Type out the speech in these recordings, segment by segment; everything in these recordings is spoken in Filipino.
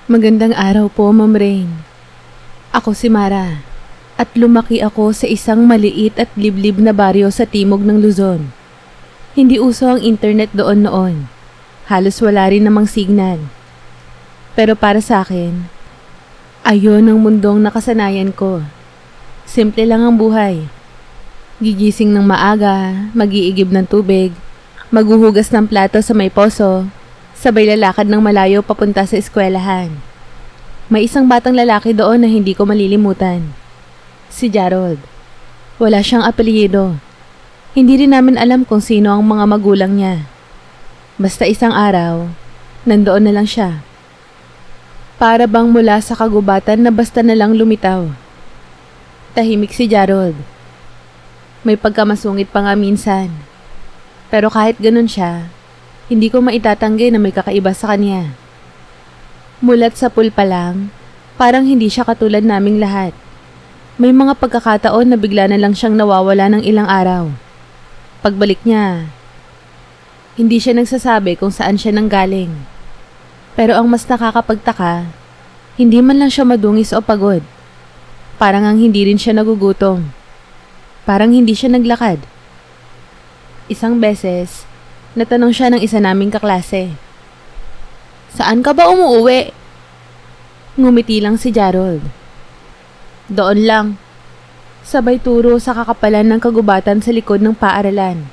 Magandang araw po, Ma'am Rain. Ako si Mara at lumaki ako sa isang maliit at liblib na baryo sa timog ng Luzon. Hindi uso ang internet doon noon. Halos wala rin namang signal. Pero para sa akin, ayon ang mundong nakasanayan ko. Simple lang ang buhay. Gigising ng maaga, mag-iigib ng tubig, maghuhugas ng plato sa may poso, sabay lalakad ng malayo papunta sa eskwelahan. May isang batang lalaki doon na hindi ko malilimutan. Si Gerald. Wala siyang apelyido. Hindi rin namin alam kung sino ang mga magulang niya. Basta isang araw, nandoon na lang siya. Para bang mula sa kagubatan na basta na lang lumitaw. Tahimik si Gerald. May pagkamasungit pa nga minsan. Pero kahit ganun siya, hindi ko maitatanggi na may kakaiba sa kanya. Mulat sa pool pa lang, parang hindi siya katulad naming lahat. May mga pagkakataon na bigla na lang siyang nawawala ng ilang araw. Pagbalik niya, hindi siya nagsasabi kung saan siya nanggaling. Pero ang mas nakakapagtaka, hindi man lang siya madungis o pagod. Parang ang hindi rin siya nagugutom. Parang hindi siya naglakad. Isang beses, natanong siya ng isa naming kaklase. Saan ka ba umuuwi? Ngumiti lang si Gerald. Doon lang. Sabay turo sa kakapalan ng kagubatan sa likod ng paaralan.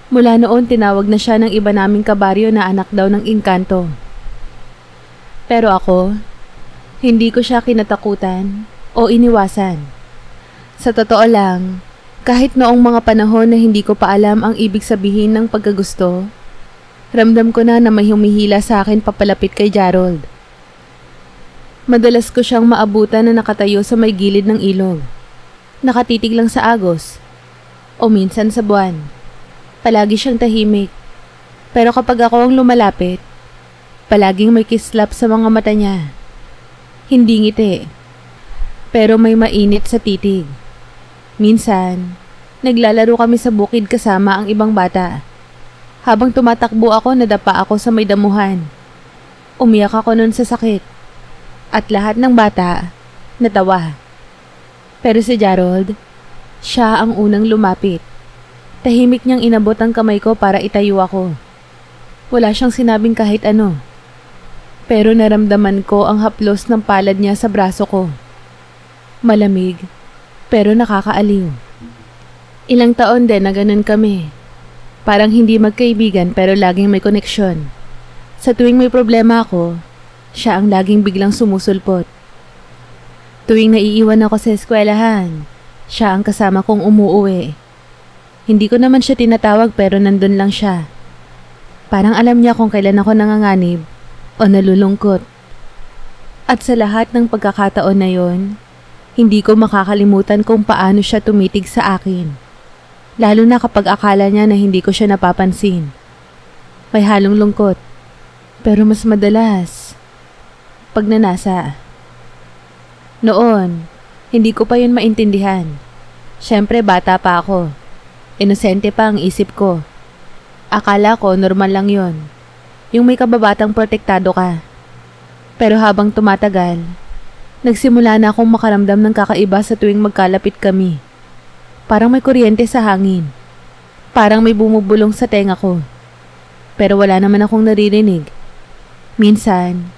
Mula noon tinawag na siya ng iba naming kabaryo na anak daw ng engkanto. Pero ako, hindi ko siya kinatakutan o iniwasan. Sa totoo lang, kahit noong mga panahon na hindi ko pa alam ang ibig sabihin ng pagkagusto, ramdam ko na may humihila sa akin papalapit kay Gerald. Madalas ko siyang maabutan na nakatayo sa may gilid ng ilog. Nakatitig lang sa agos. O minsan sa buwan. Palagi siyang tahimik. Pero kapag ako ang lumalapit, palaging may kislap sa mga mata niya. Hindi ngiti. Pero may mainit sa titig. Minsan, naglalaro kami sa bukid kasama ang ibang bata. Habang tumatakbo ako, nadapa ako sa may damuhan. Umiyak ako nun sa sakit. At lahat ng bata, natawa. Pero si Gerald, siya ang unang lumapit. Tahimik niyang inabot ang kamay ko para itayo ako. Wala siyang sinabing kahit ano. Pero naramdaman ko ang haplos ng palad niya sa braso ko. Malamig, pero nakakaaliw. Ilang taon din na ganun kami. Parang hindi magkaibigan pero laging may koneksyon. Sa tuwing may problema ako, siya ang laging biglang sumusulpot. Tuwing naiiwan ako sa eskwelahan, siya ang kasama kong umuuwi. Hindi ko naman siya tinatawag pero nandun lang siya. Parang alam niya kung kailan ako nanganganib o nalulungkot. At sa lahat ng pagkakataon na yon, hindi ko makakalimutan kung paano siya tumitig sa akin. Lalo na kapag akala niya na hindi ko siya napapansin. May halong lungkot, pero mas madalas pagnanasa. Noon, hindi ko pa yun maintindihan. Siyempre bata pa ako. Inosente pa ang isip ko. Akala ko normal lang yon. Yung may kababatang protektado ka. Pero habang tumatagal, nagsimula na akong makaramdam ng kakaiba sa tuwing magkalapit kami. Parang may kuryente sa hangin. Parang may bumubulong sa tenga ko. Pero wala naman akong naririnig. Minsan,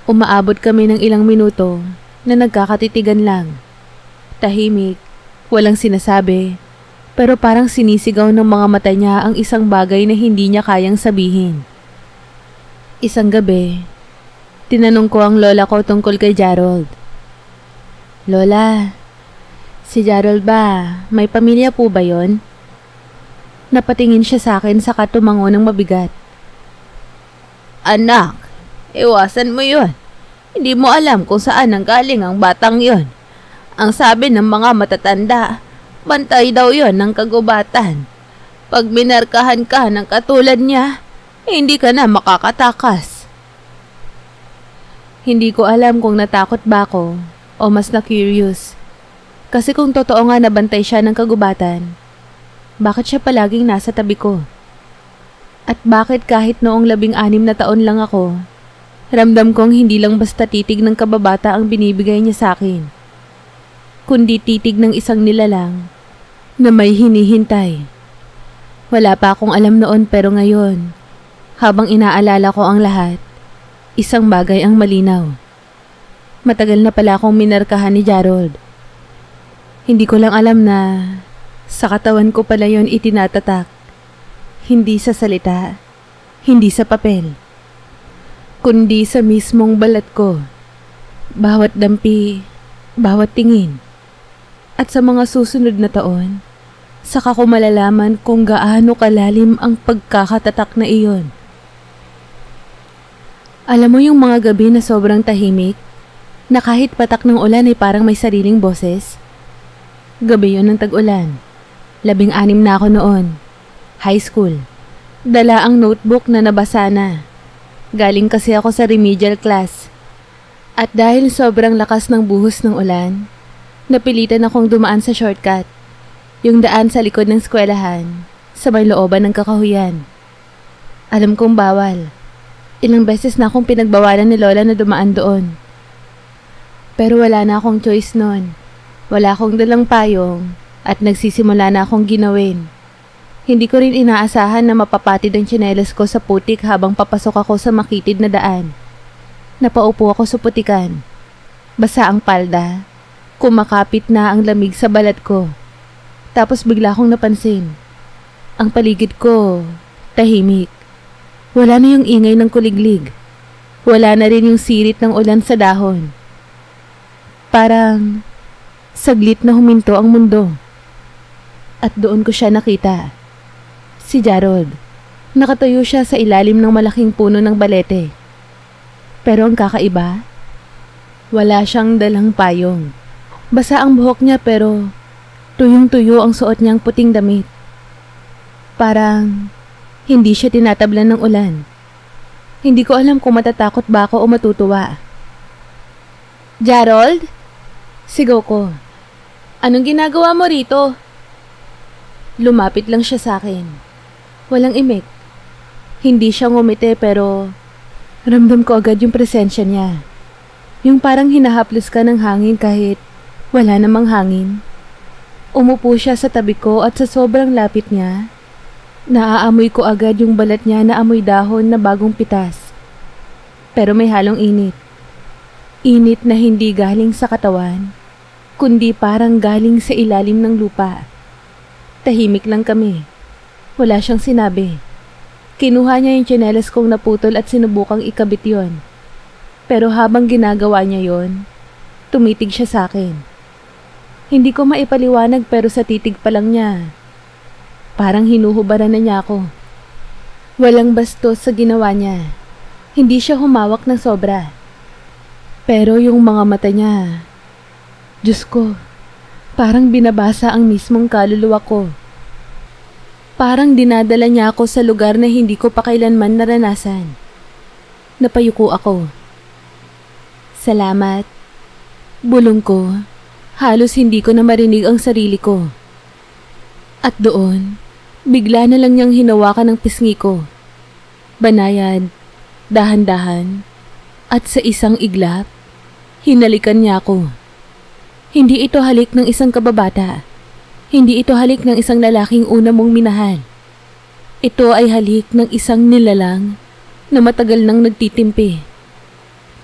umaabot kami ng ilang minuto na nagkakatitigan lang. Tahimik, walang sinasabi, pero parang sinisigaw ng mga mata niya ang isang bagay na hindi niya kayang sabihin. Isang gabi, tinanong ko ang lola ko tungkol kay Gerald. Lola, si Gerald ba, may pamilya po ba yon? Napatingin siya sa akin saka tumango ng mabigat. Anak, iwasan mo yon. Hindi mo alam kung saan nanggaling ang batang yon. Ang sabi ng mga matatanda, bantay daw yon ng kagubatan. Pag minarkahan ka ng katulad niya, hindi ka na makakatakas. Hindi ko alam kung natakot ba ako o mas na-curious. Kasi kung totoo nga nabantay siya ng kagubatan, bakit siya palaging nasa tabi ko? At bakit kahit noong 16 na taon lang ako, Ramdam kong hindi lang basta titig ng kababata ang binibigay niya sa akin, kundi titig ng isang nilalang na may hinihintay. Wala pa akong alam noon pero ngayon, habang inaalala ko ang lahat, isang bagay ang malinaw. Matagal na pala akong minarkahan ni Gerald. Hindi ko lang alam na sa katawan ko pala yon itinatatak. Hindi sa salita, hindi sa papel, kundi sa mismong balat ko. Bawat dampi, bawat tingin. At sa mga susunod na taon, saka ko malalaman kung gaano kalalim ang pagkakatatak na iyon. Alam mo yung mga gabi na sobrang tahimik, na kahit patak ng ulan ay parang may sariling boses? Gabi yon ng tag-ulan. 16 na ako noon. High school. Dala ang notebook na nabasa na. Galing kasi ako sa remedial class. At dahil sobrang lakas ng buhos ng ulan, napilitan akong dumaan sa shortcut. Yung daan sa likod ng eskwelahan, sa may looban ng kakahuyan. Alam kong bawal. Ilang beses na akong pinagbawalan ni Lola na dumaan doon. Pero wala na akong choice noon. Wala akong dalang payong at nagsisimula na akong ginawin. Hindi ko rin inaasahan na mapapatid ang tsinelas ko sa putik habang papasok ako sa makitid na daan. Napaupo ako sa putikan. Basa ang palda. Kumakapit na ang lamig sa balat ko. Tapos bigla akong napansin. Ang paligid ko, tahimik. Wala na yung ingay ng kuliglig. Wala na rin yung sirit ng ulan sa dahon. Parang saglit na huminto ang mundo. At doon ko siya nakita. Si Gerald. Nakatayo siya sa ilalim ng malaking puno ng balete. Pero ang kakaiba, wala siyang dalang payong. Basa ang buhok niya pero tuyong-tuyo ang suot niyang puting damit. Parang hindi siya tinatablan ng ulan. Hindi ko alam kung matatakot ba ako o matutuwa. Gerald? Sigaw ko. Anong ginagawa mo rito? Lumapit lang siya sa akin. Walang imik. Hindi siya ngumiti pero ramdam ko agad yung presensya niya. Yung parang hinahaplos ka ng hangin kahit wala namang hangin. Umupo siya sa tabi ko at sa sobrang lapit niya, naaamoy ko agad yung balat niya na amoy dahon na bagong pitas. Pero may halong init. Init na hindi galing sa katawan, kundi parang galing sa ilalim ng lupa. Tahimik lang kami. Wala siyang sinabi. Kinuha niya yung tsinelas kong naputol at sinubukang ikabit yon. Pero habang ginagawa niya yon, tumitig siya sa akin. Hindi ko maipaliwanag pero sa titig pa lang niya, parang hinuhubaran na niya ako. Walang bastos sa ginawa niya. Hindi siya humawak ng sobra. Pero yung mga mata niya, Diyos ko, parang binabasa ang mismong kaluluwa ko. Parang dinadala niya ako sa lugar na hindi ko pa kailanman naranasan. Napayuko ako. Salamat. Bulong ko. Halos hindi ko na marinig ang sarili ko. At doon, bigla na lang niyang hinawakan ang pisngi ko. Banayad, dahan-dahan, at sa isang iglap, hinalikan niya ako. Hindi ito halik ng isang kababata. Hindi ito halik ng isang lalaking una mong minahal. Ito ay halik ng isang nilalang na matagal nang nagtitimpi.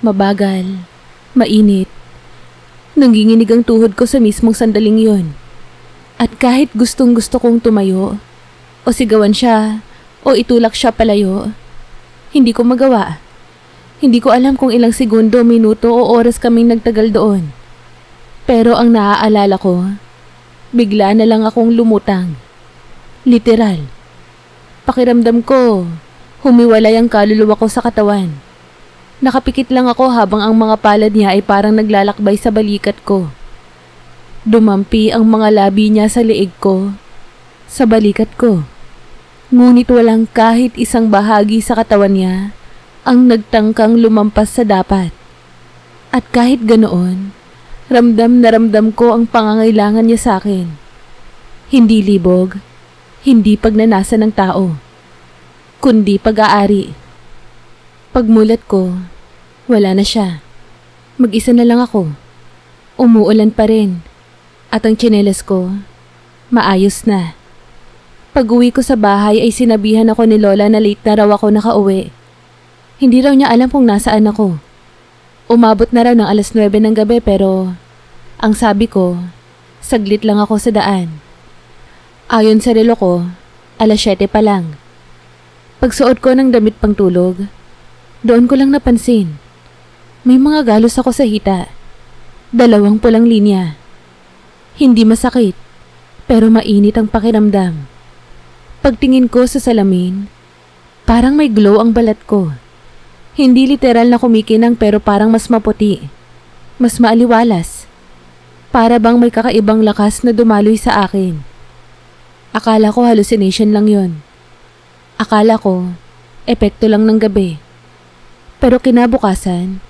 Mabagal, mainit. Nanginginig ang tuhod ko sa mismong sandaling yon. At kahit gustong-gusto kong tumayo, o sigawan siya, o itulak siya palayo, hindi ko magawa. Hindi ko alam kung ilang segundo, minuto o oras kaming nagtagal doon. Pero ang naaalala ko, bigla na lang akong lumutang. Literal. Pakiramdam ko, humiwalay ang kaluluwa ko sa katawan. Nakapikit lang ako habang ang mga palad niya ay parang naglalakbay sa balikat ko. Dumampi ang mga labi niya sa leeg ko, sa balikat ko. Ngunit walang kahit isang bahagi sa katawan niya ang nagtangkang lumampas sa dapat. At kahit ganoon, ramdam na ramdam ko ang pangangailangan niya sa akin. Hindi libog, hindi pagnanasa ng tao, kundi pag-aari. Pagmulat ko, Wala na siya. Mag-isa na lang ako. Umuulan pa rin. At ang tsinelas ko, maayos na. Pag-uwi ko sa bahay ay sinabihan ako ni Lola na late na raw ako nakauwi. Hindi raw niya alam kung nasaan ako. Umabot na raw ng 9:00 ng gabi pero ang sabi ko, saglit lang ako sa daan. Ayon sa relo ko, 7:00 pa lang. Pagsuot ko ng damit pang tulog, doon ko lang napansin. May mga galos ako sa hita. 2 pulang linya. Hindi masakit, pero mainit ang pakiramdam. Pagtingin ko sa salamin, parang may glow ang balat ko. Hindi literal na kumikinang pero parang mas maputi, mas maaliwalas. Para bang may kakaibang lakas na dumaloy sa akin. Akala ko hallucination lang yon. Akala ko, epekto lang ng gabi. Pero kinabukasan,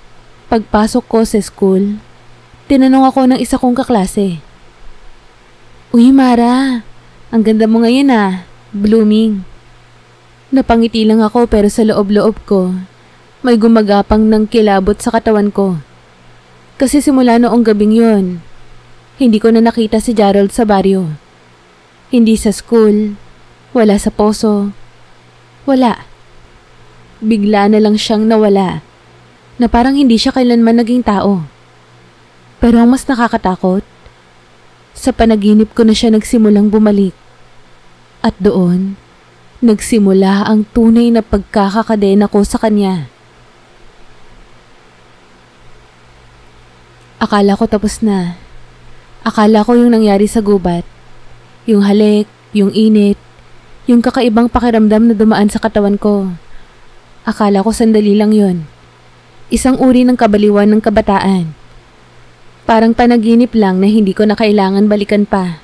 pagpasok ko sa school, tinanong ako ng isa kong kaklase. Uy Mara, ang ganda mo ngayon blooming. Napangiti lang ako pero sa loob-loob ko, may gumagapang ng kilabot sa katawan ko. Kasi simula noong gabing yon, hindi ko na nakita si Gerald sa baryo. Hindi sa school, wala sa poso, wala. Bigla na lang siyang nawala, na parang hindi siya kailanman naging tao. Pero ang mas nakakatakot, sa panaginip ko na siya nagsimulang bumalik. At doon, nagsimula ang tunay na pagkakakadena ko sa kanya. Akala ko tapos na. Akala ko yung nangyari sa gubat. Yung halik, yung init, yung kakaibang pakiramdam na dumaan sa katawan ko. Akala ko sandali lang yon. Isang uri ng kabaliwan ng kabataan. Parang panaginip lang na hindi ko na kailangan balikan pa.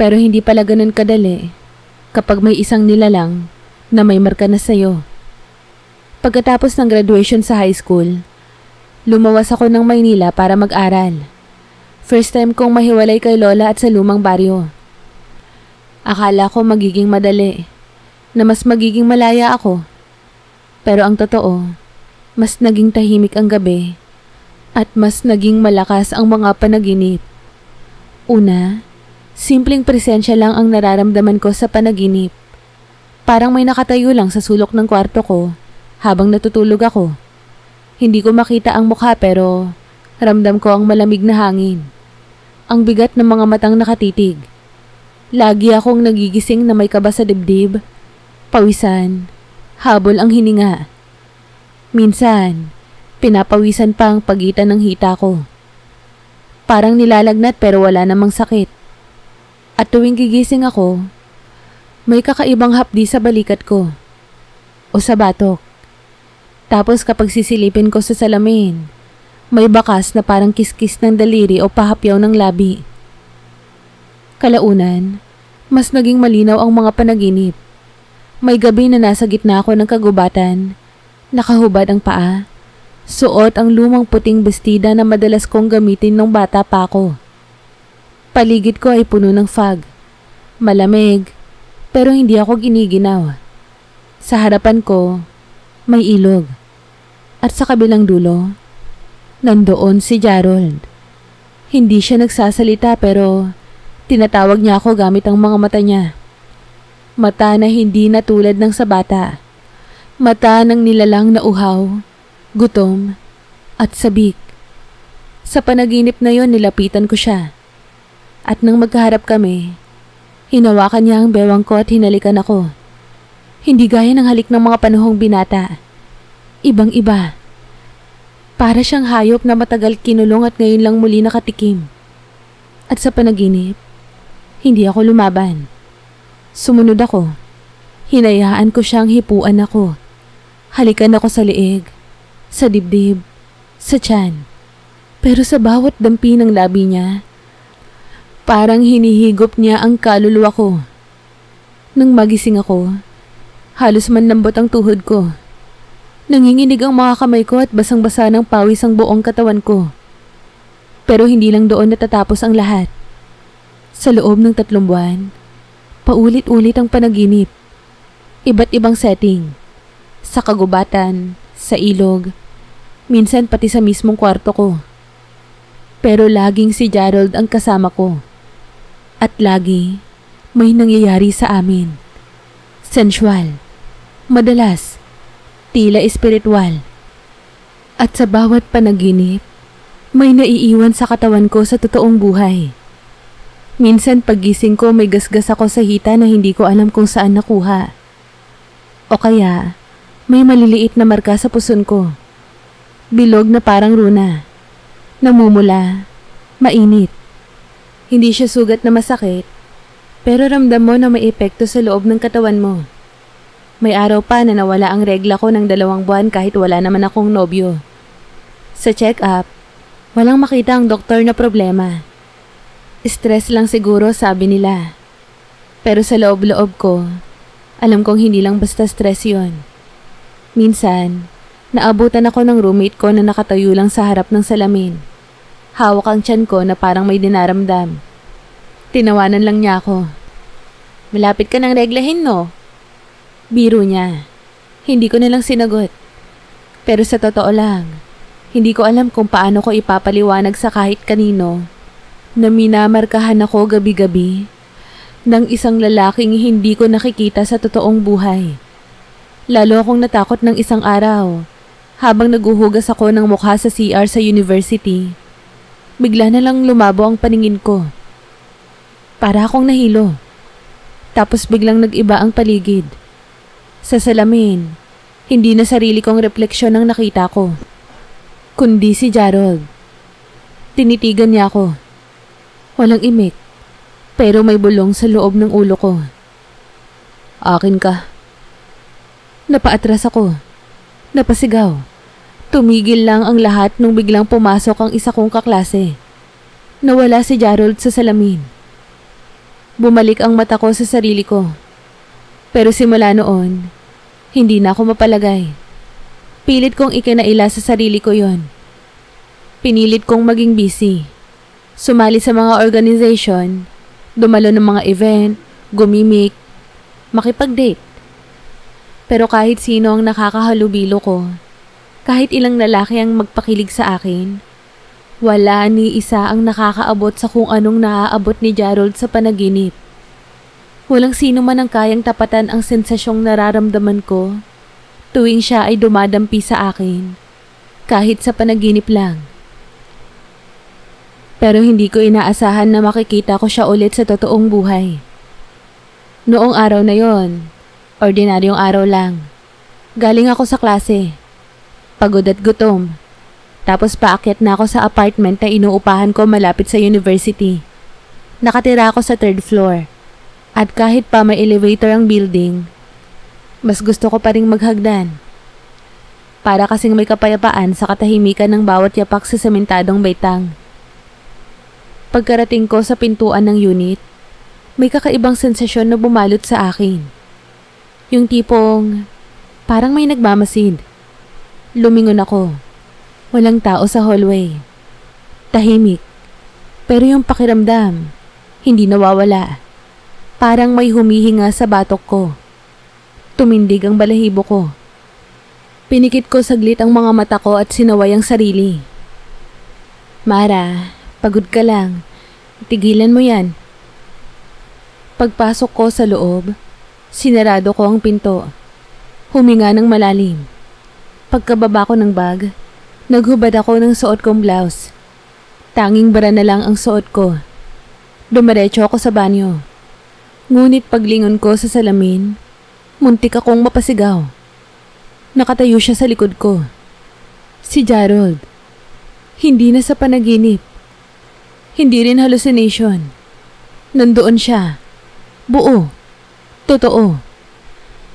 Pero hindi pala ganun kadali kapag may isang nilalang na may marka na sa'yo. Pagkatapos ng graduation sa high school, lumawas ako ng Maynila para mag-aral. First time kong mahiwalay kay Lola at sa lumang baryo. Akala ko magiging madali, na mas magiging malaya ako. Pero ang totoo, mas naging tahimik ang gabi at mas naging malakas ang mga panaginip. Una, simpleng presensya lang ang nararamdaman ko sa panaginip. Parang may nakatayo lang sa sulok ng kwarto ko habang natutulog ako. Hindi ko makita ang mukha pero ramdam ko ang malamig na hangin. Ang bigat ng mga matang nakatitig. Lagi akong nagigising na may kaba sa dibdib, pawisan, habol ang hininga. Minsan, pinapawisan pa ang pagitan ng hita ko. Parang nilalagnat pero wala namang sakit. At tuwing gigising ako, may kakaibang hapdi sa balikat ko o sa batok. Tapos kapag sisilipin ko sa salamin, may bakas na parang kiskis ng daliri o pahapyaw ng labi. Kalaunan, mas naging malinaw ang mga panaginip. May gabi na nasa gitna ako ng kagubatan, nakahubad ang paa, suot ang lumang puting bestida na madalas kong gamitin nung bata pa ako. Paligid ko ay puno ng fog. Malamig, pero hindi ako giniginaw. Sa harapan ko, may ilog. At sa kabilang dulo, nandoon si Gerald. Hindi siya nagsasalita pero tinatawag niya ako gamit ang mga mata niya. Mata na hindi na tulad ng sa bata. Mata ng nilalang na uhaw, gutom, at sabik. Sa panaginip na yon nilapitan ko siya. At nang magkaharap kami, hinawakan niya ang bewang ko at hinalikan ako. Hindi gaya ng halik ng mga panahong binata. Ibang-iba. Para siyang hayop na matagal kinulong at ngayon lang muli nakatikim. At sa panaginip, hindi ako lumaban. Sumunod ako. Hinayaan ko siyang hipuan ako. Halikan ako sa liig, sa dibdib, sa tiyan. Pero sa bawat dampi ng labi niya, parang hinihigop niya ang kaluluwa ko. Nang magising ako, halos manlambot ang tuhod ko. Nanginginig ang mga kamay ko at basang-basa ng pawis ang buong katawan ko. Pero hindi lang doon natatapos ang lahat. Sa loob ng 3 buwan, paulit-ulit ang panaginip. Iba't ibang setting. Sa kagubatan, sa ilog, minsan pati sa mismong kwarto ko. Pero laging si Gerald ang kasama ko. At lagi may nangyayari sa amin. Sensual, madalas, tila espiritual. At sa bawat panaginip, may naiiwan sa katawan ko sa totoong buhay. Minsan paggising ko may gasgas ako sa hita na hindi ko alam kung saan nakuha. O kaya, may maliliit na marka sa puson ko. Bilog na parang runa. Namumula, mainit. Hindi siya sugat na masakit, pero ramdam mo na may epekto sa loob ng katawan mo. May araw pa na nawala ang regla ko ng 2 buwan kahit wala naman akong nobyo. Sa check-up, walang makita ang doktor na problema. Stress lang siguro, sabi nila. Pero sa loob-loob ko, alam kong hindi lang basta stress yon. Minsan, naabutan ako ng roommate ko na nakatayo lang sa harap ng salamin. Hawak ang tiyan ko na parang may dinaramdam. Tinawanan lang niya ako. Malapit ka ng reglahin, no? Biro niya. Hindi ko nalang sinagot. Pero sa totoo lang, hindi ko alam kung paano ko ipapaliwanag sa kahit kanino na minamarkahan ako gabi-gabi ng isang lalaking hindi ko nakikita sa totoong buhay. Lalo akong natakot ng isang araw habang naguhugas ako ng mukha sa CR sa university. Bigla na lang lumabo ang paningin ko. Para akong nahilo. Tapos biglang nag-iba ang paligid. Sa salamin, hindi na sarili kong refleksyon ang nakita ko, kundi si Gerald. Tinitigan niya ako. Walang imik, pero may bulong sa loob ng ulo ko. Akin ka. Napaatras ako. Napasigaw. Tumigil lang ang lahat nung biglang pumasok ang isa kong kaklase. Nawala si Gerald sa salamin. Bumalik ang mata ko sa sarili ko. Pero simula noon, hindi na ako mapalagay. Pilit kong ikinaila sa sarili ko yon. Pinilit kong maging busy. Sumali sa mga organization, dumalo ng mga event, gumimik, makipag-date. Pero kahit sino ang nakakahalubilo ko, kahit ilang lalaki ang magpakilig sa akin, wala ni isa ang nakakaabot sa kung anong naaabot ni Gerald sa panaginip. Walang sino man ang kayang tapatan ang sensasyong nararamdaman ko tuwing siya ay dumadampi sa akin, kahit sa panaginip lang. Pero hindi ko inaasahan na makikita ko siya ulit sa totoong buhay. Noong araw na yon, ordinaryong araw lang. Galing ako sa klase. Pagod at gutom. Tapos paakyat na ako sa apartment na inuupahan ko malapit sa university. Nakatira ako sa 3rd floor. At kahit pa may elevator ang building, mas gusto ko pa ring maghagdan. Para kasing may kapayapaan sa katahimikan ng bawat yapak sa sementadong baitang. Pagkarating ko sa pintuan ng unit, may kakaibang sensasyon na bumalot sa akin. Yung tipong parang may nagmamasid. Lumingon ako. Walang tao sa hallway. Tahimik. Pero yung pakiramdam, hindi nawawala. Parang may humihinga sa batok ko. Tumindig ang balahibo ko. Pinikit ko saglit ang mga mata ko at sinaway ang sarili. Mara, pagod ka lang. Tigilan mo yan. Pagpasok ko sa loob, sinarado ko ang pinto. Huminga ng malalim. Pagkababa ko ng bag, naghubad ako ng suot kong blouse. Tanging bara na lang ang suot ko. Dumiretso ako sa banyo. Ngunit paglingon ko sa salamin, muntik akong mapasigaw. Nakatayo siya sa likod ko. Si Gerald. Hindi na sa panaginip. Hindi rin hallucination. Nandoon siya. Buo. Totoo.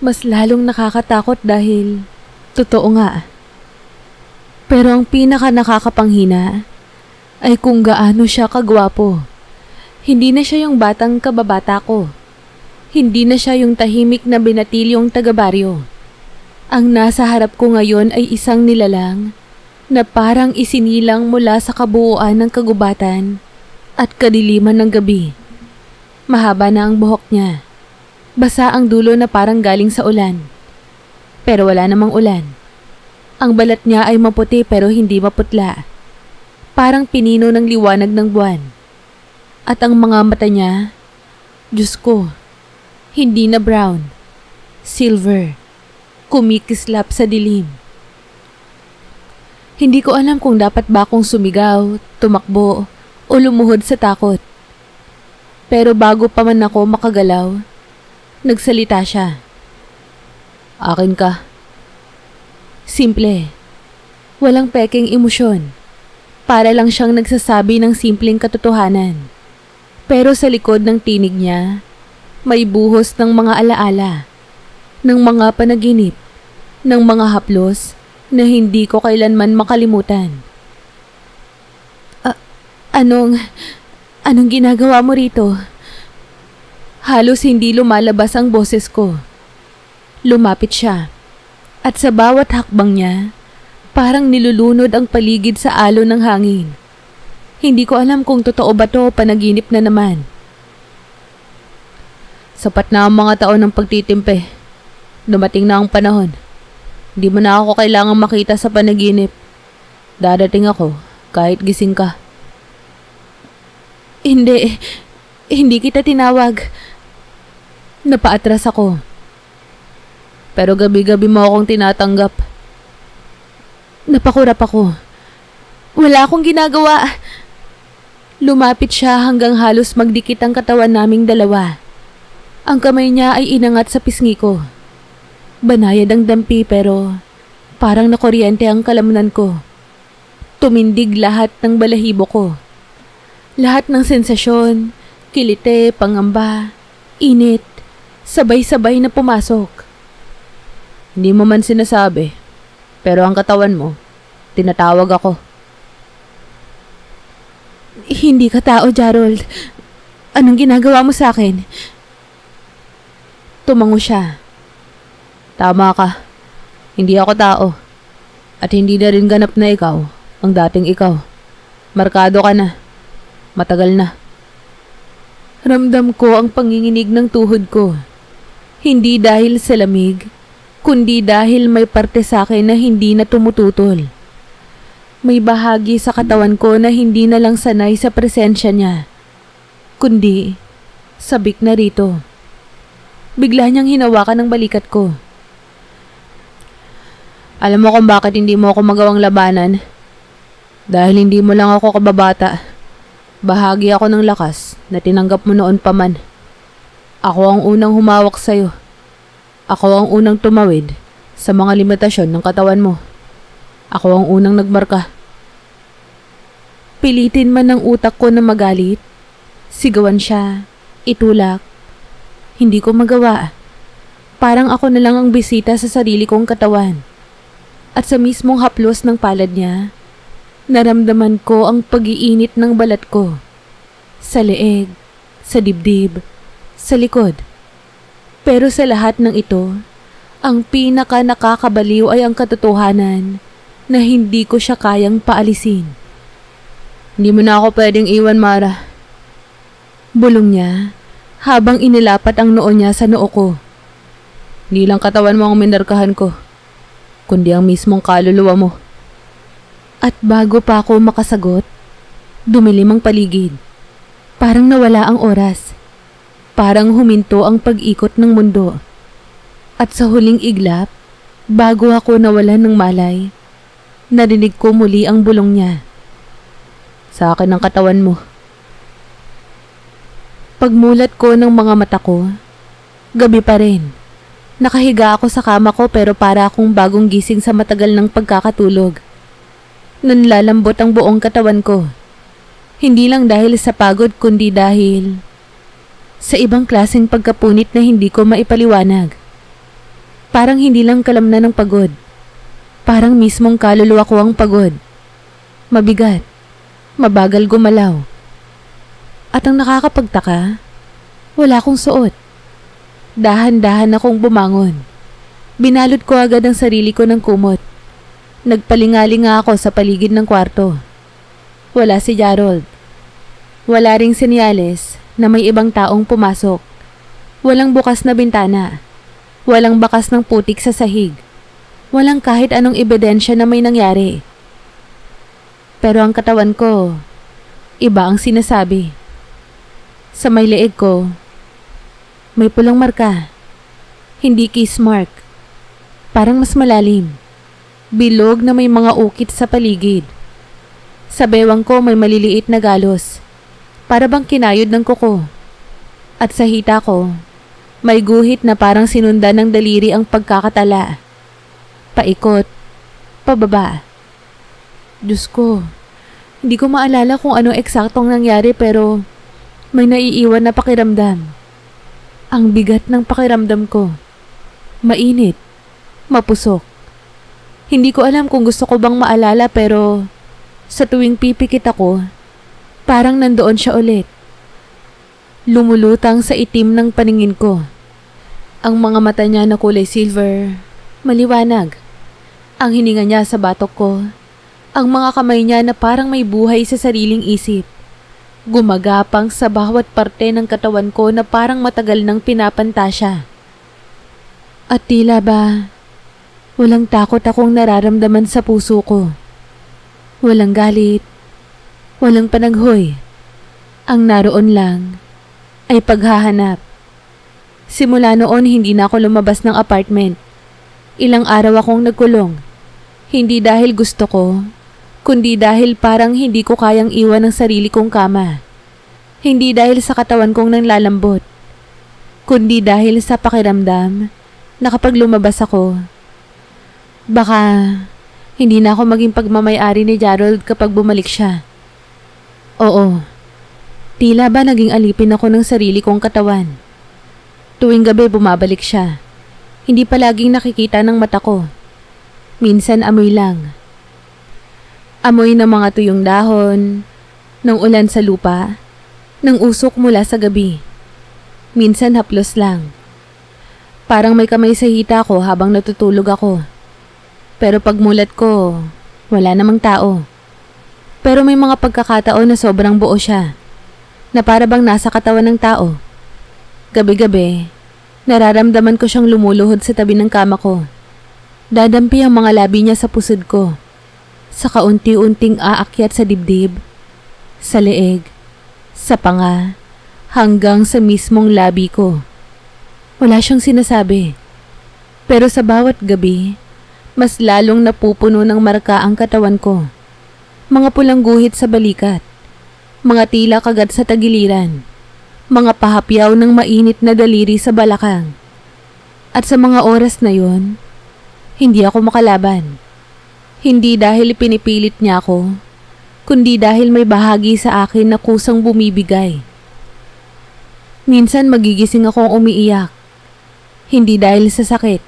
Mas lalong nakakatakot dahil totoo nga. Pero ang pinaka nakakapanghina ay kung gaano siya kagwapo. Hindi na siya yung batang kababata ko. Hindi na siya yung tahimik na binatilyong taga-baryo. Ang nasa harap ko ngayon ay isang nilalang na parang isinilang mula sa kabuuan ng kagubatan at kadiliman ng gabi. Mahaba na ang buhok niya. Basa ang dulo na parang galing sa ulan. Pero wala namang ulan. Ang balat niya ay maputi pero hindi maputla. Parang pinino ng liwanag ng buwan. At ang mga mata niya, Diyos ko, hindi na brown, silver, kumikislap sa dilim. Hindi ko alam kung dapat ba akong sumigaw, tumakbo, o lumuhod sa takot. Pero bago pa man ako makagalaw, nagsalita siya. Akin ka. Simple. Walang pekeng emosyon. Para lang siyang nagsasabi ng simpleng katotohanan. Pero sa likod ng tinig niya, may buhos ng mga alaala, ng mga panaginip, ng mga haplos na hindi ko kailanman makalimutan. Anong ginagawa mo rito? Halos hindi lumalabas ang boses ko. Lumapit siya, at sa bawat hakbang niya, parang nilulunod ang paligid sa alon ng hangin. Hindi ko alam kung totoo ba to o panaginip na naman. Sapat na ang mga taon ng pagtitimpe. Dumating na ang panahon. Hindi mo na ako kailangang makita sa panaginip. Dadating ako kahit gising ka. Hindi kita tinawag. Napaatras ako. Pero gabi-gabi mo akong tinatanggap. Napakurap ako. Wala akong ginagawa. Lumapit siya hanggang halos magdikit ang katawan naming dalawa. Ang kamay niya ay inangat sa pisngi ko. Banayad ang dampi pero parang nakuryente ang kalamunan ko. Tumindig lahat ng balahibo ko. Lahat ng sensasyon, kilite, pangamba, init, sabay-sabay na pumasok. Hindi mo man sinasabi, pero ang katawan mo, tinatawag ako. Hindi ka tao, Gerald. Anong ginagawa mo sa akin? Tumango siya. Tama ka. Hindi ako tao. At hindi na rin ganap na ikaw, ang dating ikaw. Markado ka na. Matagal na. Ramdam ko ang panginginig ng tuhod ko. Hindi dahil sa lamig, kundi dahil may parte sa akin na hindi na tumututol. May bahagi sa katawan ko na hindi na lang sanay sa presensya niya, kundi sabik na rito. Bigla niyang hinawakan ng balikat ko. Alam mo kung bakit hindi mo ako magawang labanan? Dahil hindi mo lang ako kababata. Bahagi ako ng lakas na tinanggap mo noon pa man. Ako ang unang humawak sa'yo. Ako ang unang tumawid sa mga limitasyon ng katawan mo. Ako ang unang nagmarka. Pilitin man ng utak ko na magalit, sigawan siya, itulak. Hindi ko magawa. Parang ako na lang ang bisita sa sarili kong katawan. At sa mismong haplos ng palad niya, naramdaman ko ang pag-iinit ng balat ko. Sa leeg, sa dibdib, sa likod. Pero sa lahat ng ito, ang pinaka nakakabaliw ay ang katotohanan na hindi ko siya kayang paalisin. Hindi mo na ako pwedeng iwan, Mara. Bulong niya habang inilapat ang noo niya sa noo ko. Hindi lang katawan mo ang minarkahan ko, kundi ang mismong kaluluwa mo. At bago pa ako makasagot, dumilim ang paligid. Parang nawala ang oras. Parang huminto ang pag-ikot ng mundo. At sa huling iglap, bago ako nawalan ng malay, narinig ko muli ang bulong niya. Sa akin ang katawan mo. Pagmulat ko ng mga mata ko, gabi pa rin. Nakahiga ako sa kama ko pero para akong bagong gising sa matagal ng pagkakatulog. Nanlalambot ang buong katawan ko. Hindi lang dahil sa pagod kundi dahil sa ibang klaseng pagkapunit na hindi ko maipaliwanag. Parang hindi lang kalamnan ng pagod. Parang mismong kaluluwa ko ang pagod. Mabigat. Mabagal gumalaw. At ang nakakapagtaka, wala akong suot. Dahan-dahan akong bumangon. Binalot ko agad ang sarili ko ng kumot. Nagpalingalinga ako sa paligid ng kwarto. Wala si Gerald. Wala ring senyales na may ibang taong pumasok. Walang bukas na bintana. Walang bakas ng putik sa sahig. Walang kahit anong ebidensya na may nangyari. Pero ang katawan ko, iba ang sinasabi. Sa may leeg ko, may pulang marka. Hindi kiss mark. Parang mas malalim. Bilog na may mga ukit sa paligid. Sa bewang ko may maliliit na galos. Para bang kinayod ng kuko. At sa hita ko, may guhit na parang sinundan ng daliri ang pagkakatala. Paikot, pababa. Diyos ko, hindi ko maalala kung ano eksaktong nangyari pero may naiiwan na pakiramdam. Ang bigat ng pakiramdam ko. Mainit, mapusok. Hindi ko alam kung gusto ko bang maalala pero sa tuwing pipikit ako, parang nandoon siya ulit. Lumulutang sa itim ng paningin ko. Ang mga mata niya na kulay silver, maliwanag. Ang hininga niya sa batok ko. Ang mga kamay niya na parang may buhay sa sariling isip. Gumagapang sa bawat parte ng katawan ko na parang matagal nang pinapantasya. At tila ba, walang takot akong nararamdaman sa puso ko. Walang galit, walang panaghoy. Ang naroon lang ay paghahanap. Simula noon hindi na ako lumabas ng apartment. Ilang araw akong nagkulong. Hindi dahil gusto ko, kundi dahil parang hindi ko kayang iwan ang sarili kong kama. Hindi dahil sa katawan kong nanlalambot, kundi dahil sa pakiramdam na kapag lumabas ako, baka hindi na ako maging pagmamay-ari ni Gerald kapag bumalik siya. Oo, tila ba naging alipin ako ng sarili kong katawan. Tuwing gabi bumabalik siya. Hindi palaging nakikita ng mata ko. Minsan amoy lang. Amoy ng mga tuyong dahon, ng ulan sa lupa, ng usok mula sa gabi. Minsan haplos lang. Parang may kamay sa hita ko habang natutulog ako. Pero pagmulat ko, wala namang tao. Pero may mga pagkakataon na sobrang buo siya, na para bang nasa katawan ng tao. Gabi-gabi, nararamdaman ko siyang lumuluhod sa tabi ng kama ko. Dadampi ang mga labi niya sa pusod ko. Sa kaunti-unting aakyat sa dibdib, sa leeg, sa panga, hanggang sa mismong labi ko. Wala siyang sinasabi. Pero sa bawat gabi, mas lalong napupuno ng marka ang katawan ko. Mga pulang guhit sa balikat, mga tila kagat sa tagiliran, mga pahapyaw ng mainit na daliri sa balakang. At sa mga oras na yon, hindi ako makalaban. Hindi dahil pinipilit niya ako, kundi dahil may bahagi sa akin na kusang bumibigay. Minsan magigising akong umiiyak, hindi dahil sa sakit,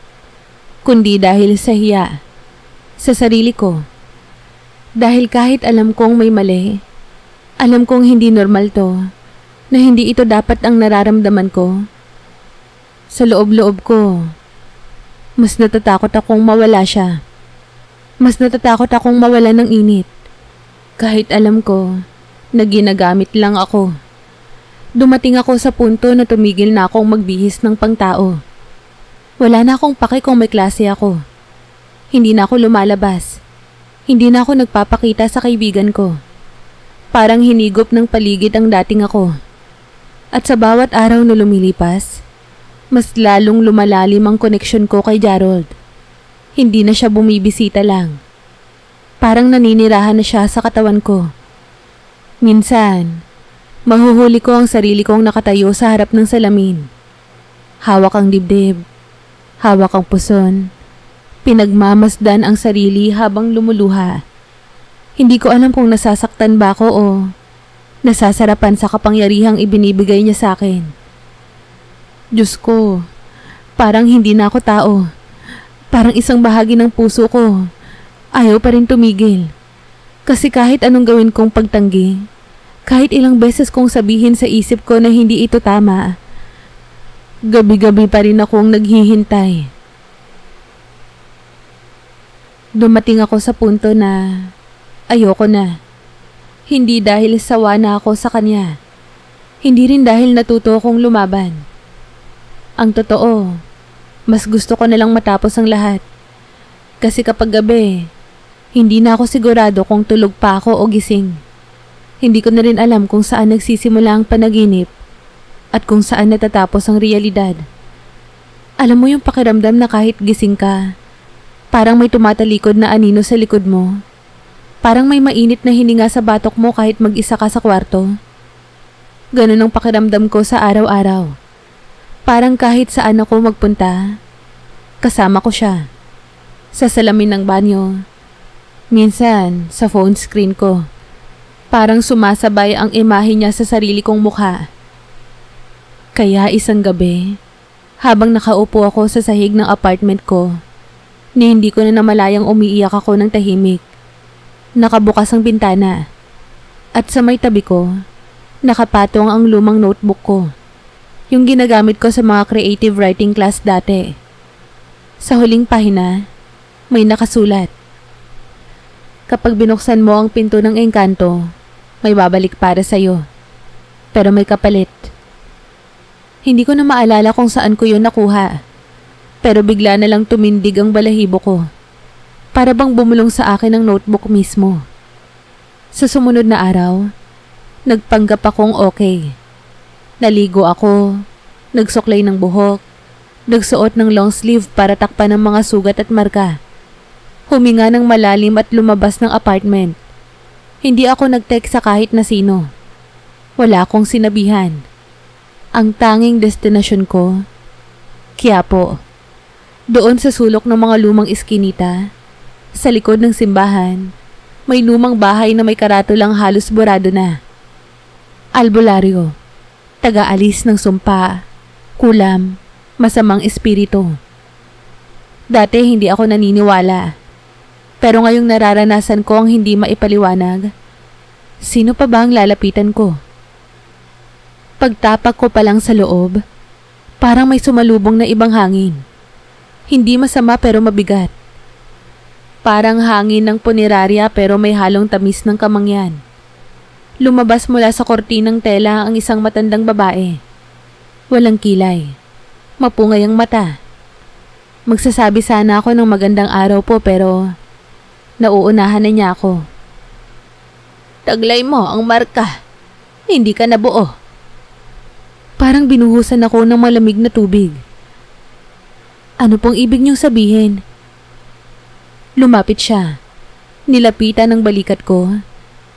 kundi dahil sa hiya, sa sarili ko. Dahil kahit alam kong may mali, alam kong hindi normal to, na hindi ito dapat ang nararamdaman ko. Sa loob-loob ko, mas natatakot akong mawala siya. Mas natatakot akong mawala ng init. Kahit alam ko na ginagamit lang ako. Dumating ako sa punto na tumigil na akong magbihis ng pangtao. Wala na akong pake kung may klase ako. Hindi na ako lumalabas. Hindi na ako nagpapakita sa kaibigan ko. Parang hinigop ng paligid ang dating ako. At sa bawat araw na lumilipas, mas lalong lumalalim ang koneksyon ko kay Gerald. Hindi na siya bumibisita lang. Parang naninirahan na siya sa katawan ko. Minsan, mahuhuli ko ang sarili kong nakatayo sa harap ng salamin. Hawak ang dibdib, hawak ang puson, pinagmamasdan ang sarili habang lumuluha. Hindi ko alam kung nasasaktan ba ako o nasasarapan sa kapangyarihang ibinibigay niya sa akin. Diyos ko, parang hindi na ako tao. Parang isang bahagi ng puso ko ayaw pa rin tumigil. Kasi kahit anong gawin kong pagtanggi, kahit ilang beses kong sabihin sa isip ko na hindi ito tama, gabi-gabi pa rin akong naghihintay. Dumating ako sa punto na ayoko na. Hindi dahil sawa na ako sa kanya. Hindi rin dahil natuto akong lumaban. Ang totoo, mas gusto ko na lang matapos ang lahat. Kasi kapag gabi, hindi na ako sigurado kung tulog pa ako o gising. Hindi ko na rin alam kung saan nagsisimula ang panaginip at kung saan natatapos ang realidad. Alam mo yung pakiramdam na kahit gising ka, parang may tumatalikod na anino sa likod mo. Parang may mainit na hininga sa batok mo kahit mag-isa ka sa kwarto. Ganun ang pakiramdam ko sa araw-araw. Parang kahit saan ako magpunta, kasama ko siya. Sa salamin ng banyo, minsan sa phone screen ko. Parang sumasabay ang imahe niya sa sarili kong mukha. Kaya isang gabi, habang nakaupo ako sa sahig ng apartment ko, ni hindi ko na namalayang umiiyak ako ng tahimik. Nakabukas ang bintana, at sa may tabi ko, nakapatong ang lumang notebook ko. Yung ginagamit ko sa mga creative writing class dati. Sa huling pahina, may nakasulat. Kapag binuksan mo ang pinto ng engkanto, may babalik para sa'yo. Pero may kapalit. Hindi ko na maalala kung saan ko yun nakuha. Pero bigla na lang tumindig ang balahibo ko. Para bang bumulong sa akin ang notebook mismo. Sa sumunod na araw, nagpanggap akong okay. Naligo ako, nagsuklay ng buhok, nagsuot ng long sleeve para takpan ng mga sugat at marka. Huminga ng malalim at lumabas ng apartment. Hindi ako nag-text sa kahit na sino. Wala akong sinabihan. Ang tanging destinasyon ko, Quiapo. Doon sa sulok ng mga lumang iskinita, sa likod ng simbahan, may lumang bahay na may karatulang halos burado na. Albularyo, taga-alis ng sumpa, kulam, masamang espiritu. Dati hindi ako naniniwala. Pero ngayong nararanasan ko ang hindi maipaliwanag, sino pa ba ang lalapitan ko? Pagtapak ko pa lang sa loob, parang may sumalubong na ibang hangin. Hindi masama pero mabigat. Parang hangin ng punerarya pero may halong tamis ng kamangyan. Lumabas mula sa kortinang tela ang isang matandang babae. Walang kilay. Mapungay ang mata. Magsasabi sana ako ng magandang araw po pero nauunahan na niya ako. Taglay mo ang marka. Hindi ka nabuo. Parang binuhusan ako ng malamig na tubig. Ano pong ibig niyong sabihin? Lumapit siya. Nilapitan ng balikat ko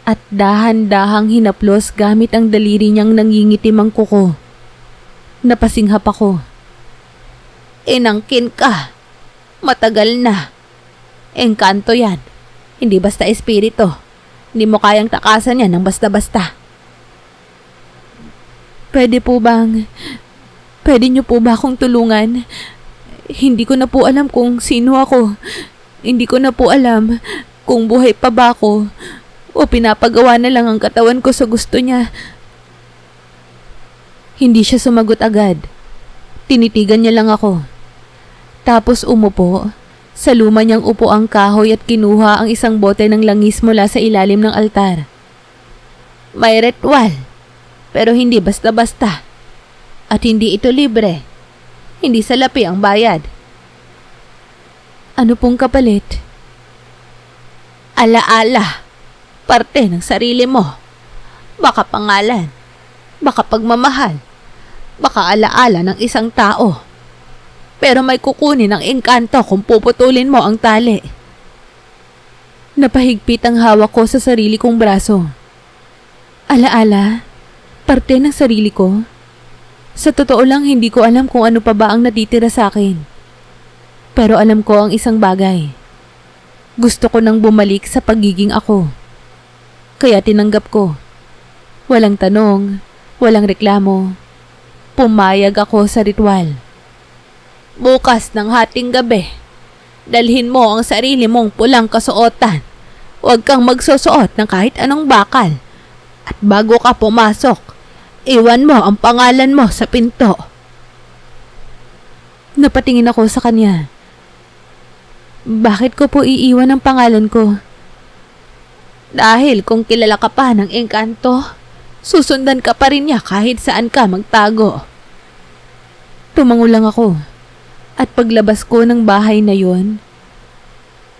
at dahan-dahang hinaplos gamit ang daliri niyang nangingitim ang kuko. Napasinghap ako. Inangkin ka. Matagal na. Engkanto yan. Hindi basta espiritu. Hindi mo kayang takasan yan ng basta-basta. Pwede niyo po ba akong tulungan? Hindi ko na po alam kung sino ako. Hindi ko na po alam kung buhay pa ba ako o pinapagawa na lang ang katawan ko sa gusto niya. Hindi siya sumagot agad. Tinitigan niya lang ako. Tapos umupo. Sa luma niyang upuang kahoy at kinuha ang isang bote ng langis mula sa ilalim ng altar. May ritual, pero hindi basta-basta. At hindi ito libre. Hindi salapi ang bayad. Ano pong kapalit? Alaala. Parte ng sarili mo. Baka pangalan. Baka pagmamahal. Baka alaala ng isang tao. Pero may kukunin ang engkanto kung puputulin mo ang tali. Napahigpit ang hawak ko sa sarili kong braso. Alaala? Parte ng sarili ko? Sa totoo lang hindi ko alam kung ano pa ba ang natitira sa akin. Pero alam ko ang isang bagay. Gusto ko nang bumalik sa pagiging ako. Kaya tinanggap ko. Walang tanong, walang reklamo. Pumayag ako sa ritual. Bukas ng hating gabi, dalhin mo ang sarili mong pulang kasuotan. Huwag kang magsusuot ng kahit anong bakal. At bago ka pumasok, iwan mo ang pangalan mo sa pinto. Napatingin ako sa kanya. Bakit ko po iiwan ang pangalan ko? Dahil kung kilala ka pa ng engkanto, susundan ka pa rin niya kahit saan ka magtago. Tumango lang ako. At paglabas ko ng bahay na yon,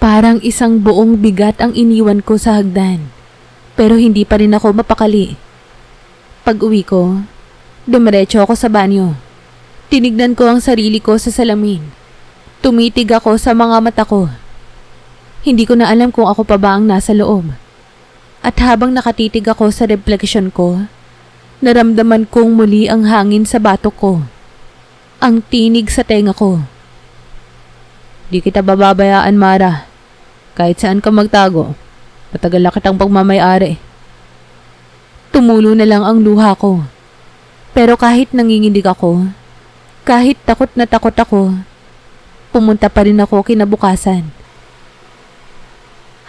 Parang isang buong bigat ang iniwan ko sa hagdan, pero hindi pa rin ako mapakali. Pag-uwi ko, dumiretso ako sa banyo. Tinignan ko ang sarili ko sa salamin. Tumitig ako sa mga mata ko. Hindi ko na alam kung ako pa ba ang nasa loob. At habang nakatitig ako sa refleksyon ko, naramdaman kong muli ang hangin sa batok ko. Ang tinig sa tenga ko. Di kita bababayaan, Mara. Kahit saan ka magtago, matagal na kitang pagmamayari. Tumulo na lang ang luha ko. Pero kahit nanginginig ako, kahit takot na takot ako, pumunta pa rin ako kinabukasan.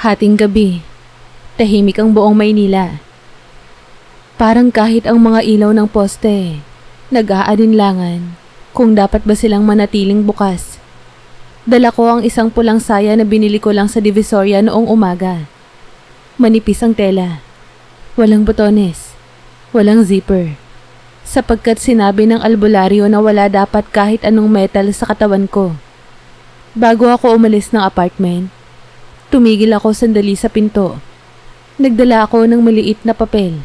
Hating gabi, tahimik ang buong Maynila. Parang kahit ang mga ilaw ng poste, nag-aalinlangan kung dapat ba silang manatiling bukas. Dala ko ang isang pulang saya na binili ko lang sa Divisoria noong umaga. Manipis ang tela. Walang botones. Walang zipper. Sapagkat sinabi ng albularyo na wala dapat kahit anong metal sa katawan ko. Bago ako umalis ng apartment, tumigil ako sandali sa pinto. Nagdala ako ng maliit na papel.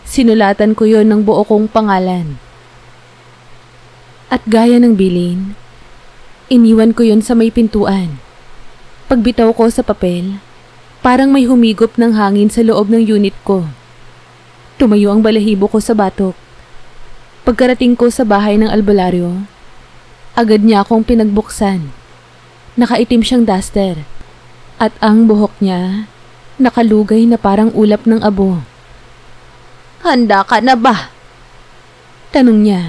Sinulatan ko yon ng buo kong pangalan. At gaya ng bilin, iniwan ko yon sa may pintuan. Pagbitaw ko sa papel, parang may humigop ng hangin sa loob ng unit ko. Tumayo ang balahibo ko sa batok. Pagkarating ko sa bahay ng albularyo, agad niya akong pinagbuksan. Nakaitim siyang duster at ang buhok niya nakalugay na parang ulap ng abo. "Handa ka na ba?" tanong niya.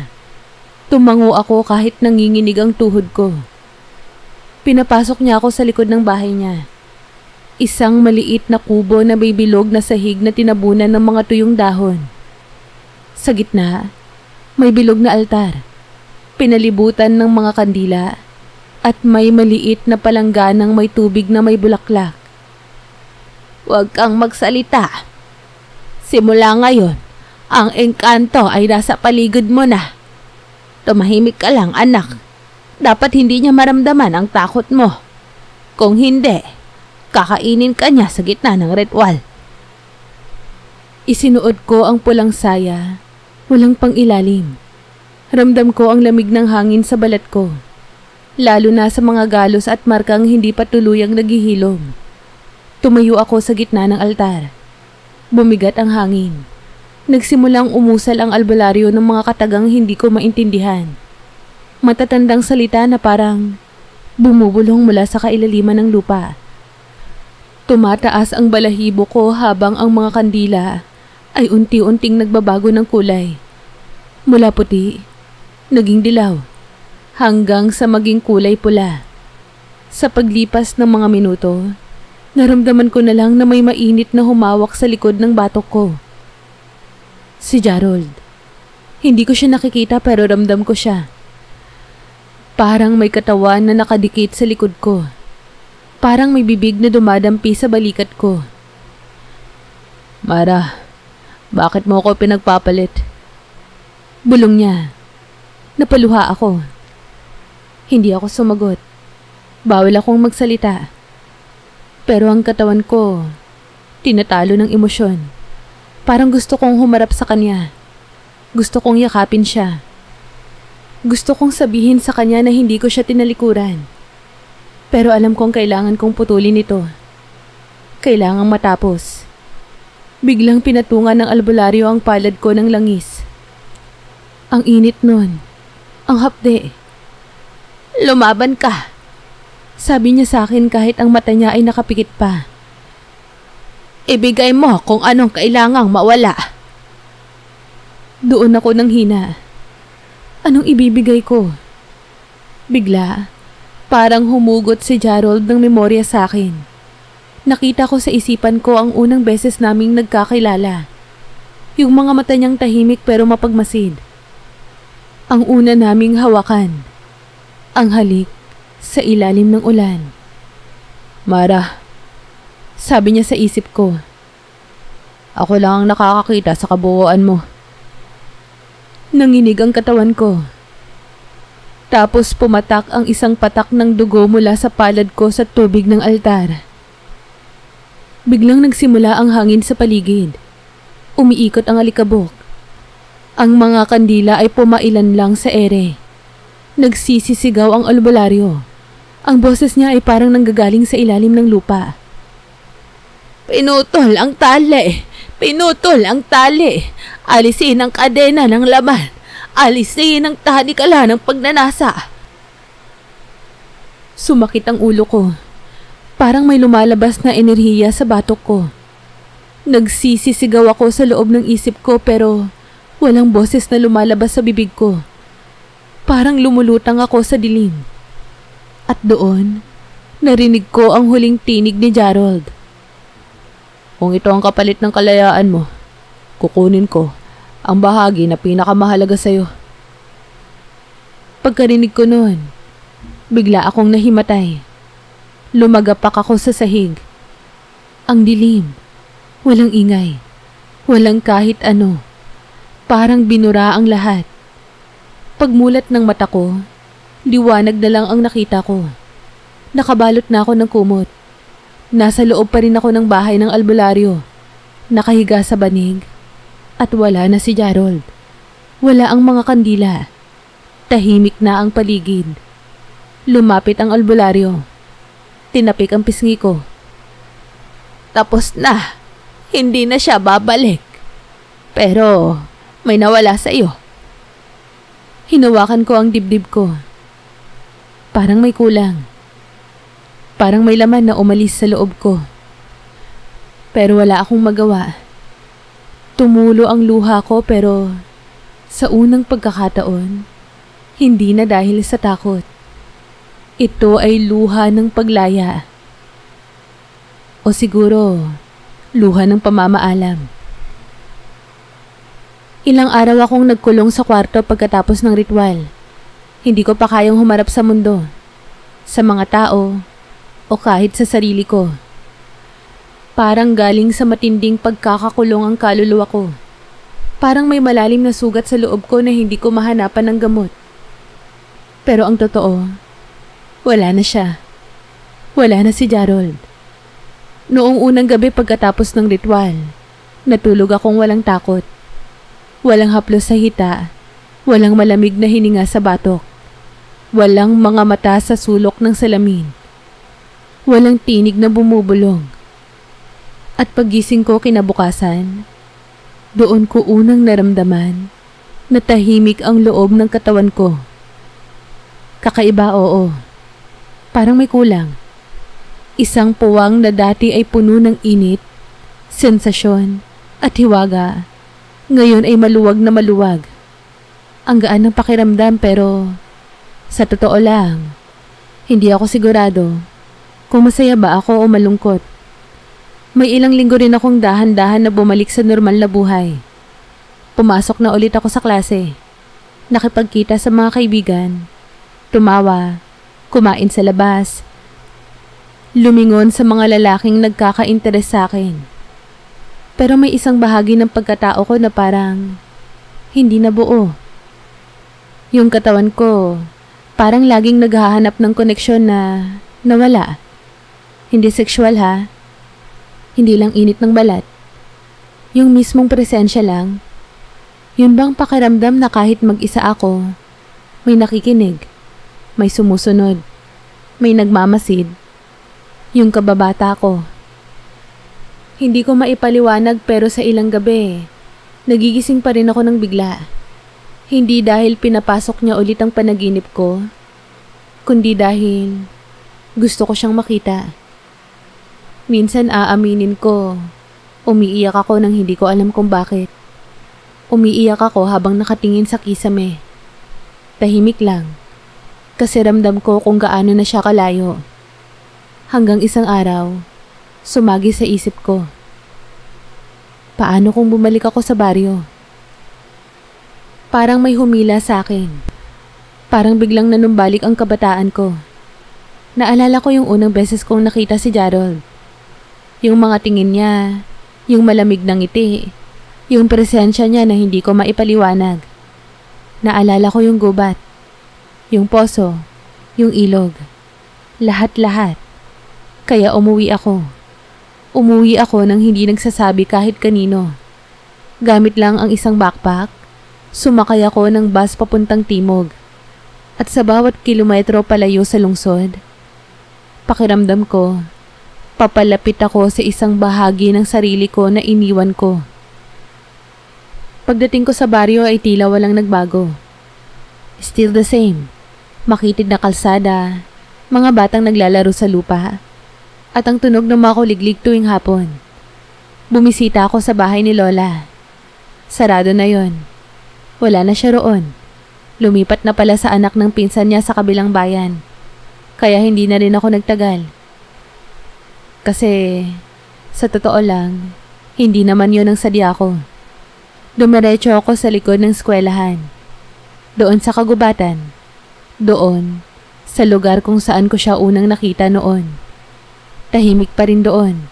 Tumango ako kahit nanginginig ang tuhod ko. Pinapasok niya ako sa likod ng bahay niya. Isang maliit na kubo na may bilog na sahig na tinabunan ng mga tuyong dahon. Sa gitna, may bilog na altar, pinalibutan ng mga kandila, at may maliit na palangganang may tubig na may bulaklak. "Huwag kang magsalita. Simula ngayon, ang engkanto ay nasa paligid mo na. Tumahimik ka lang, anak. Dapat hindi niya maramdaman ang takot mo. Kung hindi, kakainin ka niya sa gitna ng ritual." Isinuot ko ang pulang saya, walang pang-ilalim. Ramdam ko ang lamig ng hangin sa balat ko, lalo na sa mga galos at markang hindi pa tuluyang naghihilom. Tumayo ako sa gitna ng altar. Bumigat ang hangin. Nagsimulang umusal ang albularyo ng mga katagang hindi ko maintindihan. Matatandang salita na parang bumubulong mula sa kailaliman ng lupa. Tumataas ang balahibo ko habang ang mga kandila ay unti-unting nagbabago ng kulay. Mula puti, naging dilaw, hanggang sa maging kulay pula. Sa paglipas ng mga minuto, naramdaman ko na lang na may mainit na humawak sa likod ng batok ko. Si Gerald. Hindi ko siya nakikita pero ramdam ko siya. Parang may katawan na nakadikit sa likod ko. Parang may bibig na dumadampi sa balikat ko. "Mara, bakit mo ako pinagpapalit?" Bulong niya. Napaluha ako. Hindi ako sumagot. Bawal akong magsalita. Pero ang katawan ko, tinatalo ng emosyon. Parang gusto kong humarap sa kanya. Gusto kong yakapin siya. Gusto kong sabihin sa kanya na hindi ko siya tinalikuran. Pero alam kong kailangan kong putulin ito. Kailangang matapos. Biglang pinatungan ng albularyo ang palad ko ng langis. Ang init nun. Ang hapde. "Lumaban ka," sabi niya sa akin kahit ang mata niya ay nakapikit pa. "Ibigay mo kung anong kailangang mawala." Doon ako nang hina. Anong ibibigay ko? Bigla, parang humugot si Gerald ng memorya sa akin. Nakita ko sa isipan ko ang unang beses naming nagkakilala. Yung mga mata niyang tahimik pero mapagmasid. Ang una naming hawakan. Ang halik sa ilalim ng ulan. "Mara," sabi niya sa isip ko. "Ako lang ang nakakakita sa kabuuan mo." Nanginig ang katawan ko. Tapos pumatak ang isang patak ng dugo mula sa palad ko sa tubig ng altar. Biglang nagsimula ang hangin sa paligid. Umiikot ang alikabok. Ang mga kandila ay pumailan lang sa ere. Nagsisisigaw ang albularyo. Ang boses niya ay parang nanggagaling sa ilalim ng lupa. Pinutol ang tali! Pinutol ang tali! Alisin ang kadena ng laman! Alisin ang tanikala ng pagnanasa! Sumakit ang ulo ko. Parang may lumalabas na enerhiya sa batok ko. Nagsisisigaw ako sa loob ng isip ko pero walang boses na lumalabas sa bibig ko. Parang lumulutang ako sa dilim. At doon, narinig ko ang huling tinig ni Gerald. Kung ito ang kapalit ng kalayaan mo, kukunin ko ang bahagi na pinakamahalaga sa'yo. Pagkarinig ko noon, bigla akong nahimatay. Lumagapak ako sa sahig. Ang dilim, walang ingay, walang kahit ano. Parang binura ang lahat. Pagmulat ng mata ko, liwanag na lang ang nakita ko. Nakabalot na ako ng kumot. Nasa loob pa rin ako ng bahay ng albularyo. Nakahiga sa banig. At wala na si Gerald. Wala ang mga kandila. Tahimik na ang paligid. Lumapit ang albularyo. Tinapik ang pisngi ko. Tapos na. Hindi na siya babalik. Pero may nawala sa iyo. Hinawakan ko ang dibdib ko. Parang may kulang. Parang may laman na umalis sa loob ko. Pero wala akong magawa. Tumulo ang luha ko pero sa unang pagkakataon, hindi na dahil sa takot. Ito ay luha ng paglaya. O siguro, luha ng pamamaalam. Ilang araw akong nagkulong sa kwarto pagkatapos ng ritual. Hindi ko pa kayang humarap sa mundo, sa mga tao, o kahit sa sarili ko. Parang galing sa matinding pagkakakulong ang kaluluwa ko. Parang may malalim na sugat sa loob ko na hindi ko mahanapan ng gamot. Pero ang totoo, wala na siya. Wala na si Gerald. Noong unang gabi pagkatapos ng ritual, natulog akong walang takot. Walang haplos sa hita, walang malamig na hininga sa batok, walang mga mata sa sulok ng salamin, walang tinig na bumubulong. At paggising ko kinabukasan, doon ko unang naramdaman na tahimik ang loob ng katawan ko. Kakaiba, oo. Parang may kulang. Isang puwang na dati ay puno ng init, sensasyon at hiwaga. Ngayon ay maluwag na maluwag. Ang gaan ng pakiramdam pero sa totoo lang, hindi ako sigurado kung masaya ba ako o malungkot. May ilang linggo rin akong dahan-dahan na bumalik sa normal na buhay. Pumasok na ulit ako sa klase. Nakipagkita sa mga kaibigan. Tumawa, kumain sa labas. Lumingon sa mga lalaking nagkaka-interes sa akin. Pero may isang bahagi ng pagkatao ko na parang hindi nabuo. Yung katawan ko, parang laging naghahanap ng koneksyon na nawala. Hindi sexual ha. Hindi lang init ng balat. Yung mismong presensya lang. Yun bang pakiramdam na kahit mag-isa ako, may nakikinig, may sumusunod, may nagmamasid. Yung kababata ko. Hindi ko maipaliwanag pero sa ilang gabi, nagigising pa rin ako ng bigla. Hindi dahil pinapasok niya ulit ang panaginip ko, kundi dahil gusto ko siyang makita. Minsan aaminin ko, umiiyak ako nang hindi ko alam kung bakit. Umiiyak ako habang nakatingin sa kisame. Tahimik lang, kasi ramdam ko kung gaano na siya kalayo. Hanggang isang araw, sumagi sa isip ko. Paano kung bumalik ako sa baryo? Parang may humila sa akin. Parang biglang nanumbalik ang kabataan ko. Naalala ko yung unang beses kong nakita si Gerald. Yung mga tingin niya, yung malamig ng ngiti, yung presensya niya na hindi ko maipaliwanag. Naalala ko yung gubat. yung poso, yung ilog. Lahat-lahat. Kaya umuwi ako. Umuwi ako nang hindi nagsasabi kahit kanino. Gamit lang ang isang backpack, sumakay ako ng bus papuntang Timog. At sa bawat kilometro palayo sa lungsod, pakiramdam ko, papalapit ako sa isang bahagi ng sarili ko na iniwan ko. Pagdating ko sa baryo ay tila walang nagbago. Still the same. Makitid na kalsada, mga batang naglalaro sa lupa, at ang tunog ng mga kuliglig tuwing hapon. Bumisita ako sa bahay ni Lola. Sarado na yon. Wala na siya roon. Lumipat na pala sa anak ng pinsan niya sa kabilang bayan. Kaya hindi na rin ako nagtagal. Kasi, sa totoo lang, hindi naman yon ang sadya ko. Dumiretso ako sa likod ng eskwelahan. Doon sa kagubatan. Doon, sa lugar kung saan ko siya unang nakita noon. Tahimik pa rin doon.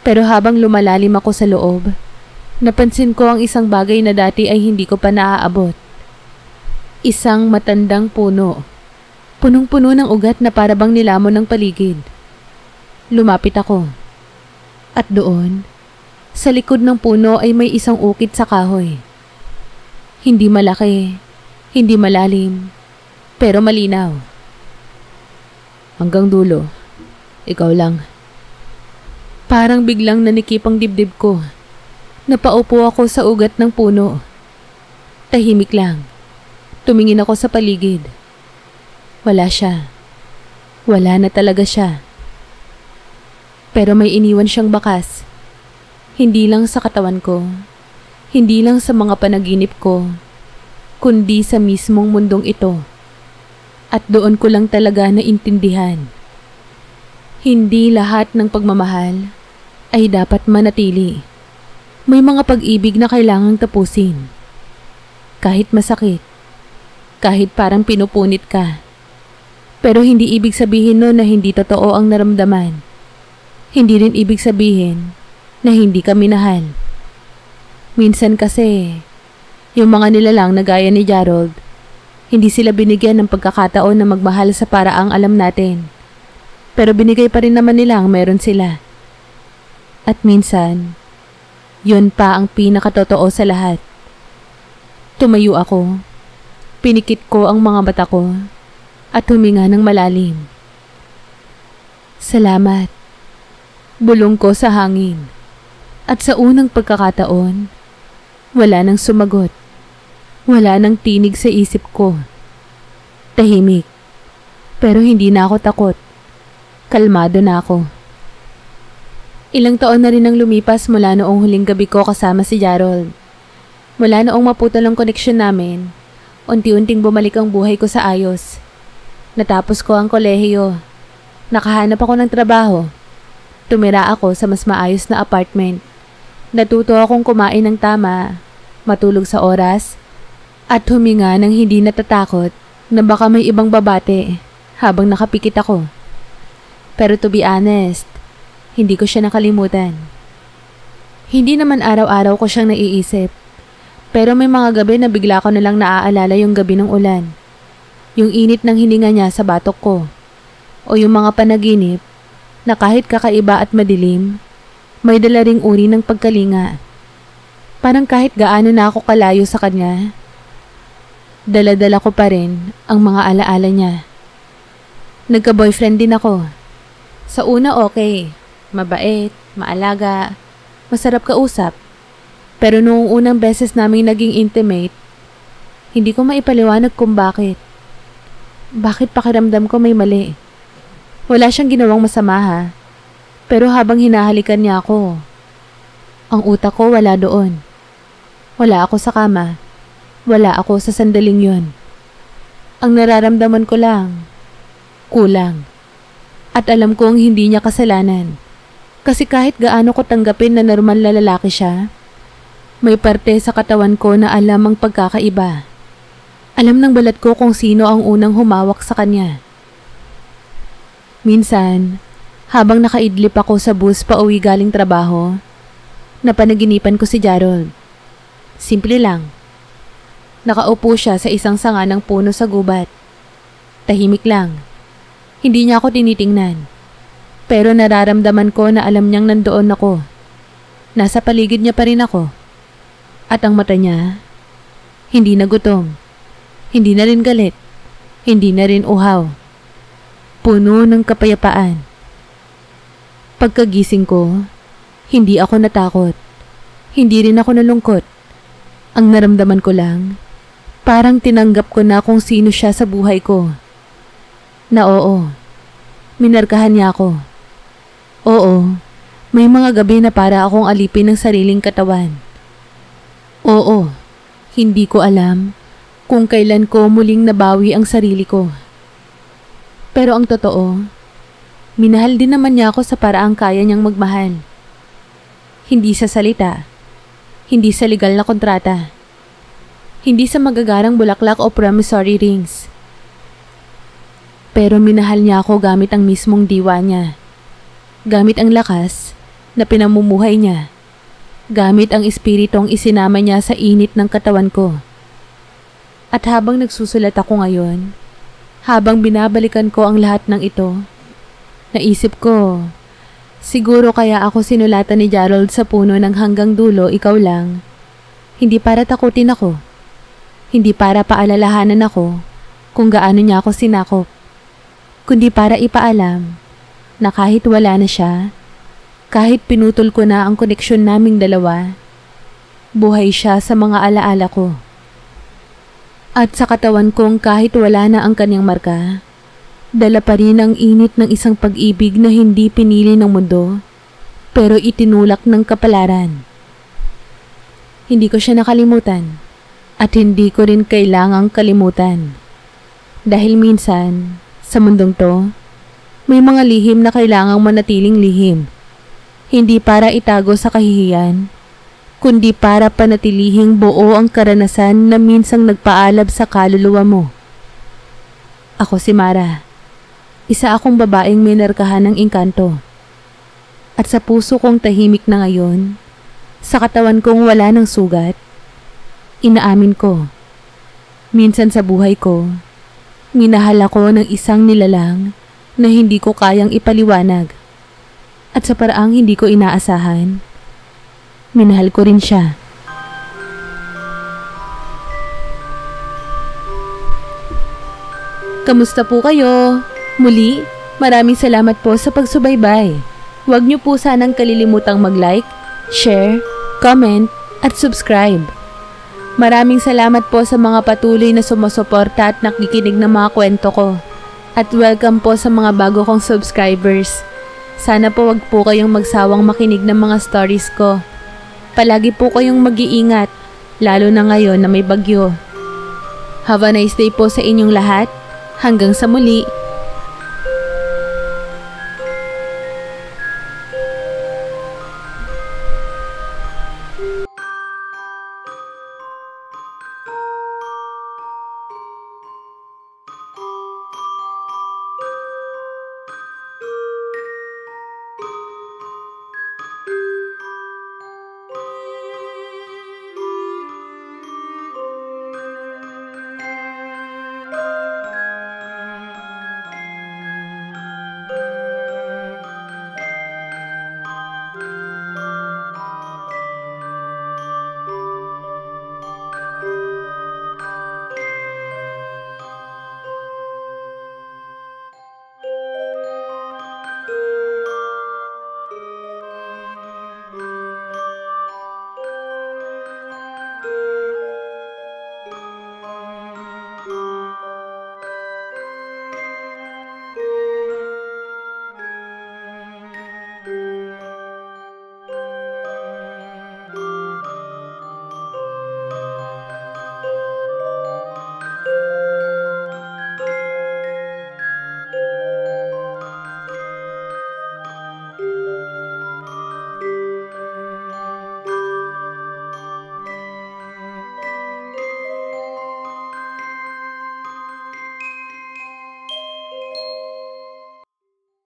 Pero habang lumalalim ako sa loob, napansin ko ang isang bagay na dati ay hindi ko pa naaabot. Isang matandang puno. Punong-puno ng ugat na parabang nilamon ng paligid. Lumapit ako. At doon, sa likod ng puno ay may isang ukit sa kahoy. Hindi malaki, hindi malalim, pero malinaw. Hanggang dulo. Ikaw lang. Parang biglang nanikip ang dibdib ko. Napaupo ako sa ugat ng puno. Tahimik lang. Tumingin ako sa paligid. Wala siya. Wala na talaga siya. Pero may iniwan siyang bakas. Hindi lang sa katawan ko. Hindi lang sa mga panaginip ko. Kundi sa mismong mundong ito. At doon ko lang talaga naintindihan. Hindi lahat ng pagmamahal ay dapat manatili. May mga pag-ibig na kailangang tapusin. Kahit masakit. Kahit parang pinupunit ka. Pero hindi ibig sabihin nun na hindi totoo ang naramdaman. Hindi rin ibig sabihin na hindi ka minahal. Minsan kasi, yung mga nilalang na gaya ni Gerald, hindi sila binigyan ng pagkakataon na magmahal sa paraang alam natin. Pero binigay pa rin naman nila ang meron sila. At minsan, yun pa ang pinakatotoo sa lahat. Tumayo ako, pinikit ko ang mga mata ko, at huminga ng malalim. Salamat. Bulong ko sa hangin. At sa unang pagkakataon, wala nang sumagot. Wala nang tinig sa isip ko. Tahimik. Pero hindi na ako takot. Kalmado na ako. Ilang taon na rin ang lumipas mula noong huling gabi ko kasama si Gerald. Mula noong maputol ang koneksyon namin, unti-unting bumalik ang buhay ko sa ayos. Natapos ko ang kolehiyo. Nakahanap ako ng trabaho. Tumira ako sa mas maayos na apartment. Natuto akong kumain ng tama, matulog sa oras, at huminga ng hindi natatakot na baka may ibang babate habang nakapikit ako. Pero to be honest, hindi ko siya nakalimutan. Hindi naman araw-araw ko siyang naiisip. Pero may mga gabi na bigla ko nalang naaalala yung gabi ng ulan. Yung init ng hininga niya sa batok ko. O yung mga panaginip na kahit kakaiba at madilim, may dala ring uri ng pagkalinga. Parang kahit gaano na ako kalayo sa kanya, dala-dala ko pa rin ang mga alaala niya. Nagka-boyfriend din ako. Sa una okay, mabait, maalaga, masarap kausap. Pero noong unang beses naming naging intimate, hindi ko maipaliwanag kung bakit. Bakit pakiramdam ko may mali? Wala siyang ginawang masama ha, pero habang hinahalikan niya ako, ang utak ko wala doon. Wala ako sa kama. Wala ako sa sandaling yon. Ang nararamdaman ko lang, kulang. At alam kong hindi niya kasalanan. Kasi kahit gaano ko tanggapin na normal na lalaki siya, may parte sa katawan ko na alam ang pagkakaiba. Alam ng balat ko kung sino ang unang humawak sa kanya. Minsan, habang nakaidlip ako sa bus pa uwi galing trabaho, napanaginipan ko si Gerald. Simple lang. Nakaupo siya sa isang sanga ng puno sa gubat. Tahimik lang. Hindi niya ako tinitingnan. Pero nararamdaman ko na alam niyang nandoon ako. Nasa paligid niya pa rin ako. At ang mata niya, hindi na gutom. Hindi na rin galit. Hindi na rin uhaw. Puno ng kapayapaan. Pagkagising ko, hindi ako natakot. Hindi rin ako nalungkot. Ang naramdaman ko lang, parang tinanggap ko na kung sino siya sa buhay ko. Na oo, minarkahan niya ako. Oo, may mga gabi na para akong alipin ng sariling katawan. Oo, hindi ko alam kung kailan ko muling nabawi ang sarili ko. Pero ang totoo, minahal din naman niya ako sa paraang kaya niyang magmahal. Hindi sa salita, hindi sa legal na kontrata, hindi sa magagarang bulaklak o promissory rings. Pero minahal niya ako gamit ang mismong diwa niya. Gamit ang lakas na pinamumuhay niya. Gamit ang espiritong isinama niya sa init ng katawan ko. At habang nagsusulat ako ngayon, habang binabalikan ko ang lahat ng ito, naisip ko, siguro kaya ako sinulatan ni Gerald sa puno ng hanggang dulo ikaw lang. Hindi para takutin ako. Hindi para paalalahanan ako kung gaano niya ako sinakop. Kundi para ipaalam na kahit wala na siya, kahit pinutol ko na ang koneksyon naming dalawa, buhay siya sa mga alaala ko. At sa katawan kong kahit wala na ang kanyang marka, dala pa rin ang init ng isang pag-ibig na hindi pinili ng mundo, pero itinulak ng kapalaran. Hindi ko siya nakalimutan, at hindi ko rin kailangang kalimutan. Dahil minsan, sa mundong to, may mga lihim na kailangang manatiling lihim. Hindi para itago sa kahihiyan, kundi para panatilihing buo ang karanasan na minsang nagpaalab sa kaluluwa mo. Ako si Mara. Isa akong babaeng minarkahan ng engkanto. At sa puso kong tahimik na ngayon, sa katawan kong wala ng sugat, inaamin ko, minsan sa buhay ko, minahal ako ng isang nilalang na hindi ko kayang ipaliwanag. At sa paraang hindi ko inaasahan, minahal ko rin siya. Kamusta po kayo? Muli, maraming salamat po sa pagsubaybay. Huwag niyo po sanang kalilimutang mag-like, share, comment, at subscribe. Maraming salamat po sa mga patuloy na sumusuporta at nakikinig ng mga kwento ko. At welcome po sa mga bago kong subscribers. Sana po wag po kayong magsawang makinig ng mga stories ko. Palagi po kayong mag-iingat, lalo na ngayon na may bagyo. Have a nice day po sa inyong lahat. Hanggang sa muli.